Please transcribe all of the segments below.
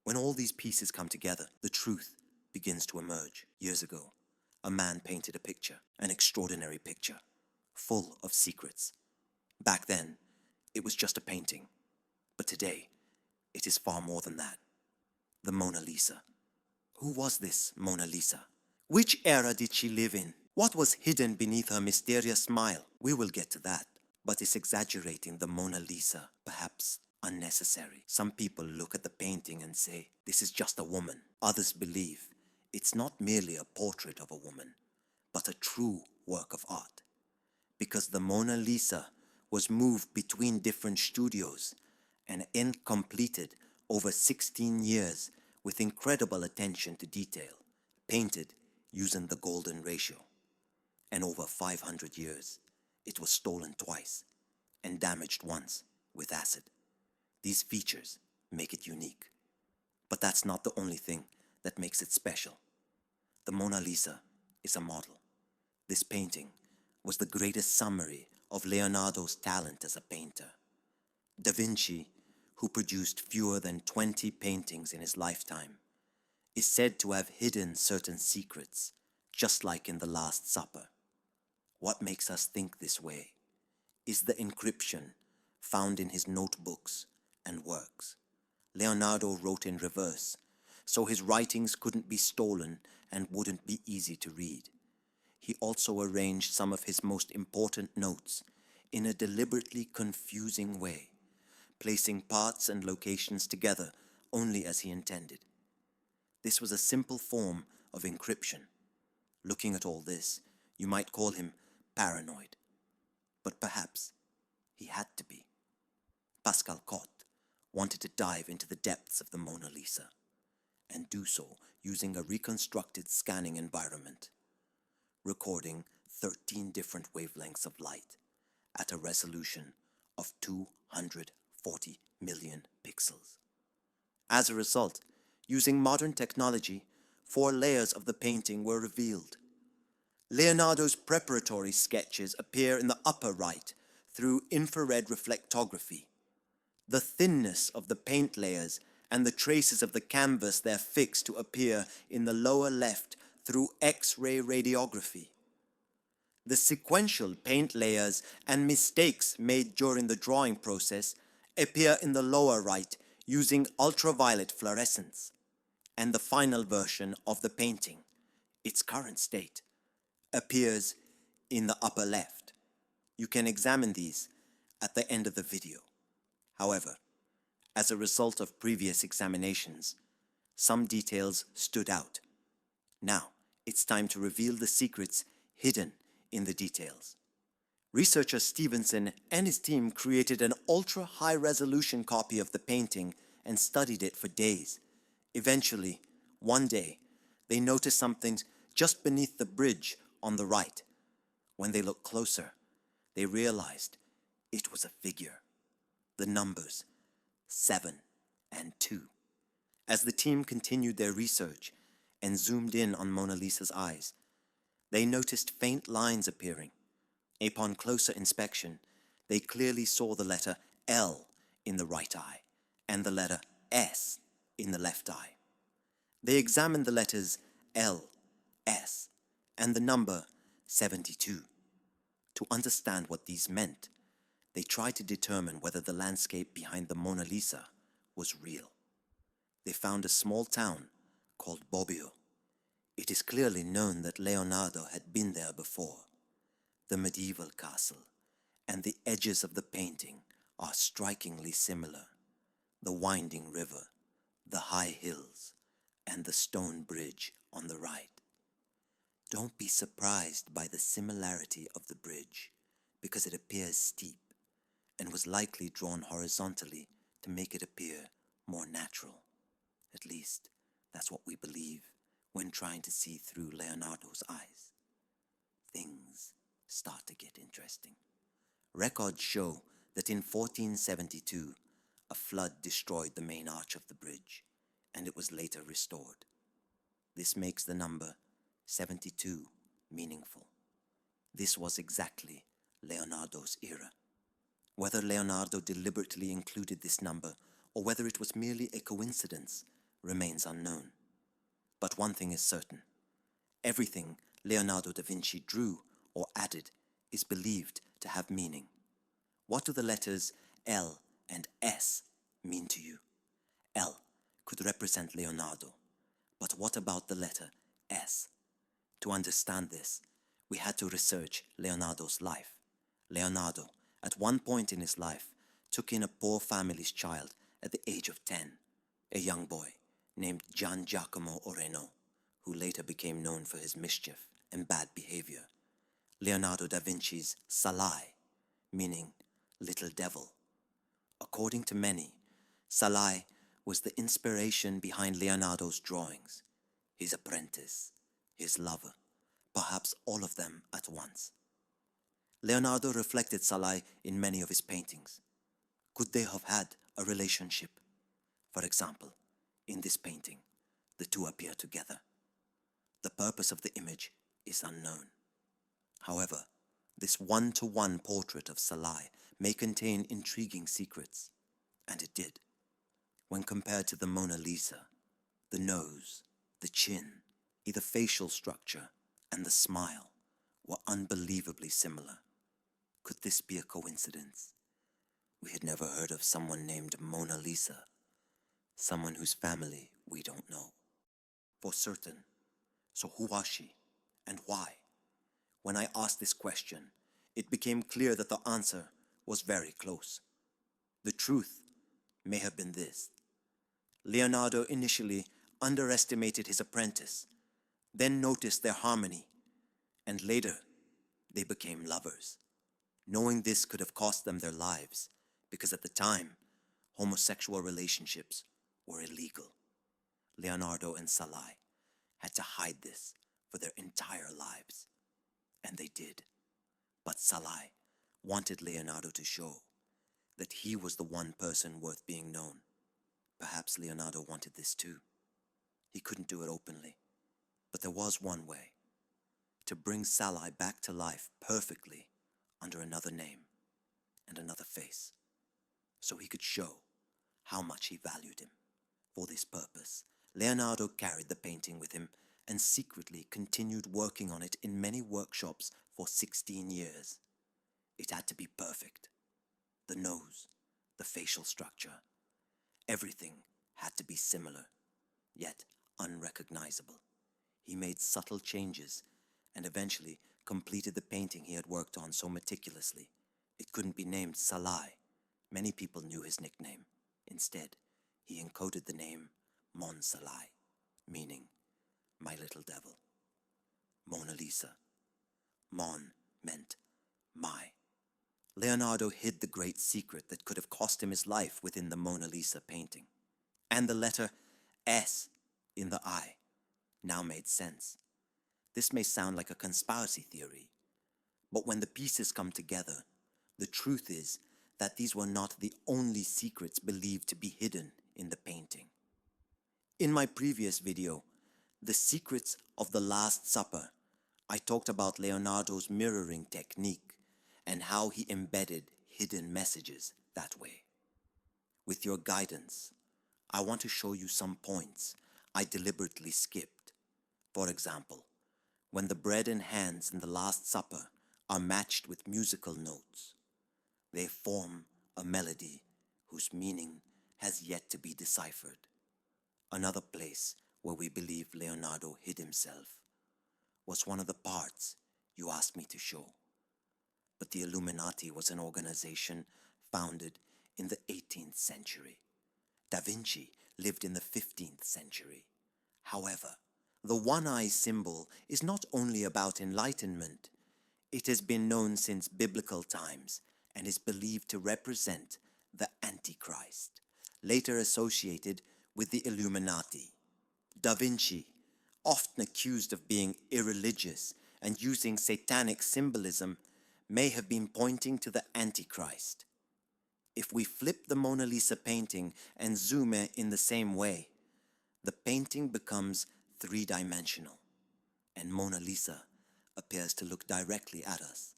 When all these pieces come together, the truth begins to emerge. Years ago, a man painted a picture, an extraordinary picture, full of secrets. Back then, it was just a painting. But today, it is far more than that. The Mona Lisa. Who was this Mona Lisa? Which era did she live in? What was hidden beneath her mysterious smile? We will get to that. But is exaggerating the Mona Lisa perhaps unnecessary? Some people look at the painting and say, this is just a woman. Others believe it's not merely a portrait of a woman, but a true work of art. Because the Mona Lisa was moved between different studios and completed over 16 years with incredible attention to detail, painted using the golden ratio. And over 500 years, it was stolen twice and damaged once with acid. These features make it unique. But that's not the only thing that makes it special. The Mona Lisa is a model. This painting was the greatest summary of Leonardo's talent as a painter. Da Vinci, who produced fewer than 20 paintings in his lifetime, is said to have hidden certain secrets, just like in the Last Supper. What makes us think this way is the encryption found in his notebooks and works. Leonardo wrote in reverse, so his writings couldn't be stolen and wouldn't be easy to read. He also arranged some of his most important notes in a deliberately confusing way, placing parts and locations together only as he intended. This was a simple form of encryption. Looking at all this, you might call him paranoid. But perhaps he had to be. Pascal Cotte wanted to dive into the depths of the Mona Lisa, and do so using a reconstructed scanning environment, recording 13 different wavelengths of light at a resolution of 240 million pixels. As a result, using modern technology, 4 layers of the painting were revealed. Leonardo's preparatory sketches appear in the upper right through infrared reflectography. The thinness of the paint layers and the traces of the canvas there fixed to appear in the lower left through X-ray radiography. The sequential paint layers and mistakes made during the drawing process appear in the lower right using ultraviolet fluorescence. And the final version of the painting, its current state, appears in the upper left. You can examine these at the end of the video. However, as a result of previous examinations, some details stood out. Now, it's time to reveal the secrets hidden in the details. Researcher Stevenson and his team created an ultra-high-resolution copy of the painting and studied it for days. Eventually, one day, they noticed something just beneath the bridge on the right. When they looked closer, they realized it was a figure. The numbers 7 and 2. As the team continued their research and zoomed in on Mona Lisa's eyes, they noticed faint lines appearing. Upon closer inspection, they clearly saw the letter L in the right eye and the letter S in the left eye. They examined the letters L, S, and the number 72. To understand what these meant, they tried to determine whether the landscape behind the Mona Lisa was real. They found a small town called Bobbio. It is clearly known that Leonardo had been there before. The medieval castle and the edges of the painting are strikingly similar. The winding river, the high hills, and the stone bridge on the right. Don't be surprised by the similarity of the bridge, because it appears steep and was likely drawn horizontally to make it appear more natural. At least, that's what we believe when trying to see through Leonardo's eyes. Things start to get interesting. Records show that in 1472, a flood destroyed the main arch of the bridge, and it was later restored. This makes the number 72 meaningful. This was exactly Leonardo's era. Whether Leonardo deliberately included this number or whether it was merely a coincidence remains unknown. But one thing is certain. Everything Leonardo da Vinci drew or added is believed to have meaning. What do the letters L and S mean to you? L could represent Leonardo, but what about the letter S? To understand this, we had to research Leonardo's life. Leonardo, at one point in his life, took in a poor family's child at the age of 10, a young boy named Gian Giacomo Oreno, who later became known for his mischief and bad behavior. Leonardo da Vinci's Salai, meaning little devil. According to many, Salai was the inspiration behind Leonardo's drawings, his apprentice, his lover, perhaps all of them at once. Leonardo reflected Salai in many of his paintings. Could they have had a relationship? For example, in this painting, the two appear together. The purpose of the image is unknown. However, this one-to-one portrait of Salai may contain intriguing secrets, and it did. When compared to the Mona Lisa, the nose, the chin, the facial structure, and the smile were unbelievably similar. Could this be a coincidence? We had never heard of someone named Mona Lisa, someone whose family we don't know. For certain. So who was she, and why? When I asked this question, it became clear that the answer was very close. The truth may have been this. Leonardo initially underestimated his apprentice, then noticed their harmony, and later they became lovers. Knowing this could have cost them their lives, because at the time, homosexual relationships were illegal. Leonardo and Salai had to hide this for their entire lives. And they did. But Salai wanted Leonardo to show that he was the one person worth being known. Perhaps Leonardo wanted this too. He couldn't do it openly. But there was one way. To bring Salai back to life perfectly under another name and another face, so he could show how much he valued him. For this purpose, Leonardo carried the painting with him and secretly continued working on it in many workshops for 16 years. It had to be perfect. The nose, the facial structure, everything had to be similar, yet unrecognizable. He made subtle changes and eventually completed the painting he had worked on so meticulously. It couldn't be named Salai. Many people knew his nickname. Instead, he encoded the name Mon Salai, meaning my little devil. Mona Lisa. Mon meant my. Leonardo hid the great secret that could have cost him his life within the Mona Lisa painting. And the letter S in the I now made sense. This may sound like a conspiracy theory, but when the pieces come together, the truth is that these were not the only secrets believed to be hidden in the painting. In my previous video, The Secrets of the Last Supper, I talked about Leonardo's mirroring technique and how he embedded hidden messages that way. With your guidance, I want to show you some points I deliberately skipped. For example, when the bread and hands in the Last Supper are matched with musical notes, they form a melody whose meaning has yet to be deciphered. Another place where we believe Leonardo hid himself was one of the parts you asked me to show. But the Illuminati was an organization founded in the 18th century. Da Vinci lived in the 15th century. However, the one-eye symbol is not only about enlightenment. It has been known since biblical times and is believed to represent the Antichrist, later associated with the Illuminati. Da Vinci, often accused of being irreligious and using satanic symbolism, may have been pointing to the Antichrist. If we flip the Mona Lisa painting and zoom in the same way, the painting becomes three-dimensional, and Mona Lisa appears to look directly at us.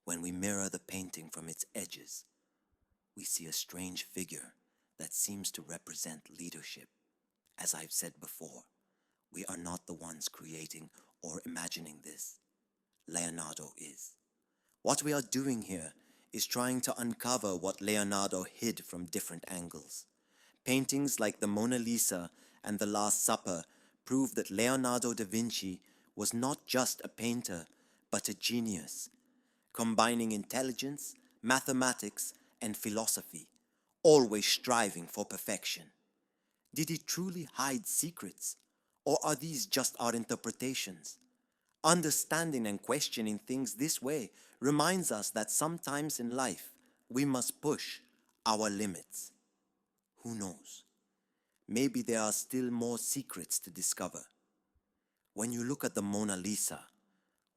When we mirror the painting from its edges, we see a strange figure that seems to represent leadership As I've said before, we are not the ones creating or imagining this. Leonardo is. What we are doing here is trying to uncover what Leonardo hid from different angles. Paintings like the Mona Lisa and the Last Supper prove that Leonardo da Vinci was not just a painter, but a genius, combining intelligence, mathematics, and philosophy, always striving for perfection. Did he truly hide secrets, or are these just our interpretations? Understanding and questioning things this way reminds us that sometimes in life we must push our limits. Who knows? Maybe there are still more secrets to discover. When you look at the Mona Lisa,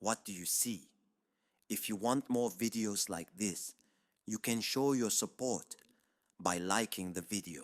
what do you see? If you want more videos like this, you can show your support by liking the video.